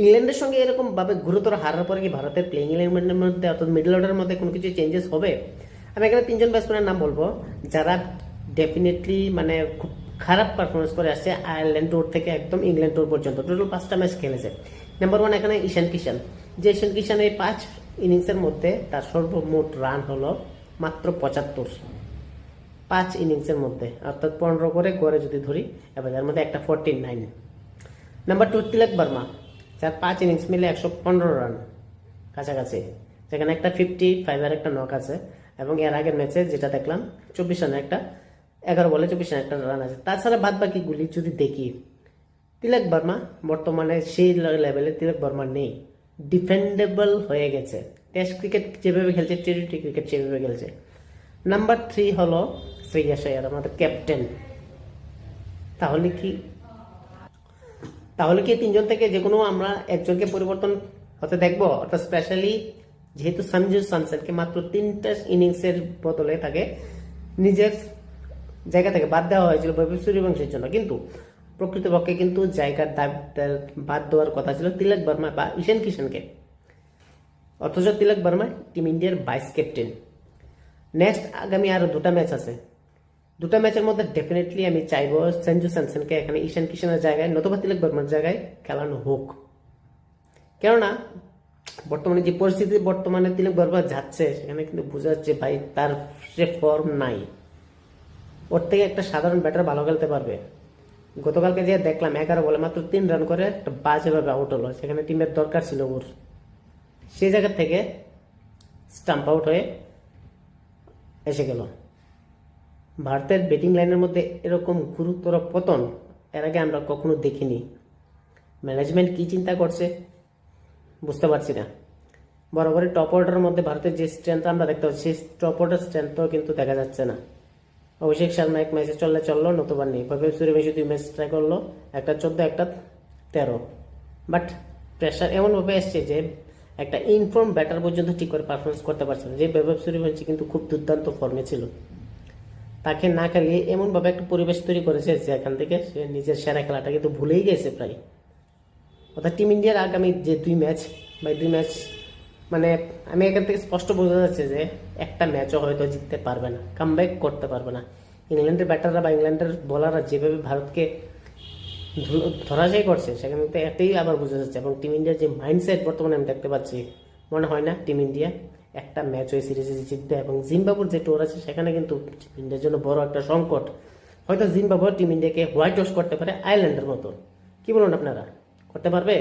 ইংল্যান্ডের সঙ্গে এরকম ভাবে গুরুতর হারার পরে কি ভারতের প্লেইং ইলেভেনের মধ্যে অর্থাৎ মিডল অর্ডারের মধ্যে কোনো কিছু চেঞ্জেস হবে? আমি এখানে তিনজন ব্যাটসম্যানের নাম বলবো যারা ডেফিনেটলি মানে খুব খারাপ পারফরমেন্স করে আসছে আয়ারল্যান্ড ট্যুর থেকে একদম ইংল্যান্ড ট্যুর পর্যন্ত। টোটাল 5টা ম্যাচ খেলেছে। নাম্বার 1 এখানে ঈশান কিষান, যে ঈশান কিষান এই 5 ইনিংসের মধ্যে তার সর্বমোট রান হলো মাত্র 75। 5 ইনিংসের মধ্যে অর্থাৎ 15 করে গড়ে যদি ধরি, এবার যার মধ্যে একটা 49। নাম্বার 2 তিলক বর্মা, যার 5 ইনিংস মিলে 115 রান কাছাকাছি, যেখানে একটা 55 আর একটা নক আছে। এবং এর আগের ম্যাচে যেটা দেখলাম 24 রানে একটা 11 বলে 24 রানে একটা রান আছে। তাছাড়া বাদ বাকিগুলি যদি দেখি, তিলক বর্মা বর্তমানে সেই লেভেলে তিলক বর্মা নেই, ডিফেন্ডেবল হয়ে গেছে। টেস্ট ক্রিকেট যেভাবে খেলছে, টি20 ক্রিকেট সেভাবে খেলছে। নাম্বার 3 হলো শ্রেয়াস আয়ার, আমাদের ক্যাপ্টেন। তাহলে কি তাহলে কি তিনজন থেকে যে কোনো আমরা একজনকে পরিবর্তন হতে দেখবো? অর্থাৎ স্পেশালি যেহেতু সঞ্জু স্যামসনকে মাত্র 3টা ইনিংসের বদলে তাকে নিজের জায়গা থেকে বাদ দেওয়া হয়েছিল বৈভব সূর্যবংশীর জন্য, কিন্তু প্রকৃতপক্ষে কিন্তু জায়গার বাদ দেওয়ার কথা ছিল তিলক বর্মা বা ঈশান কিষানকে। অথচ তিলক বর্মা টিম ইন্ডিয়ার ভাইস ক্যাপ্টেন। নেক্সট আগামী আরো 2টা ম্যাচ আছে। 2টা ম্যাচের মধ্যে ডেফিনেটলি আমি চাইবো সঞ্জু স্যামসনকে এখানে ঈশান কিষানের জায়গায় নতুবা তিলক বর্মার জায়গায় খেলানো হোক। কেননা বর্তমানে যে পরিস্থিতি বর্তমানে তিলক বর্মা যাচ্ছে, সেখানে কিন্তু বোঝা যাচ্ছে ভাই তার সে ফর্ম নাই। ওর থেকে একটা সাধারণ ব্যাটার ভালো খেলতে পারবে। গতকালকে যে দেখলাম 11 বলে মাত্র 3 রান করে একটা বাজেভাবে আউট হলো, সেখানে টিমের দরকার ছিল ওর। সেই জায়গা থেকে স্টাম্প আউট হয়ে এসে গেল। ভারতের ব্যাটিং লাইনের মধ্যে এরকম গুরুতর পতন এর আগে আমরা কখনো দেখিনি। ম্যানেজমেন্ট কি চিন্তা করছে বুঝতে পারছি না। বরাবরই টপ অর্ডারের মধ্যে ভারতের যে স্ট্রেংথ আমরা দেখতে পাচ্ছি, সেই টপ অর্ডার স্ট্রেংথও কিন্তু দেখা যাচ্ছে না। অভিষেক শর্মা এক ম্যাচে চললো, নতুবা নেই। বৈভব সূর্যবংশী 2 ম্যাচ ট্রাই করলো, একটা 14 একটা 13। বাট প্রেশার এমনভাবে এসছে যে একটা ইনফর্ম ব্যাটার পর্যন্ত ঠিক করে পারফরমেন্স করতে পারছে না। যে বৈভব সূর্যবংশী কিন্তু খুব দুর্দান্ত ফর্মে ছিল, তাকে না খেলিয়ে এমনভাবে একটা পরিবেশ তৈরি করেছে যেখান থেকে সে নিজের সেরা খেলাটা কিন্তু ভুলেই গেছে প্রায়। অর্থাৎ টিম ইন্ডিয়ার আগামী যে 2 ম্যাচ বা 2 ম্যাচ মানে আমি এখান থেকে স্পষ্ট বোঝা যাচ্ছে যে একটা ম্যাচও হয়তো জিততে পারবে না, কামব্যাক করতে পারবে না। ইংল্যান্ডের ব্যাটাররা বা ইংল্যান্ডের বোলাররা যেভাবে ভারতকে ধরাশায়ী করছে, সেখান থেকে এটাই আবার বোঝা যাচ্ছে। এবং টিম ইন্ডিয়ার যে মাইন্ডসেট বর্তমানে আমি দেখতে পাচ্ছি, মনে হয় না টিম ইন্ডিয়া একটা ম্যাচ ওই সিরিজে জিতবে। এবং জিম্বাবুর যে টোর আছে, সেখানে কিন্তু ইন্ডিয়ার জন্য বড় একটা সংকট। হয়তো জিম্বাবু টিম ইন্ডিয়াকে হোয়াইট ওয়াশ করতে পারে আয়ারল্যান্ডের মতো। কি বলুন আপনারা, করতে পারবে?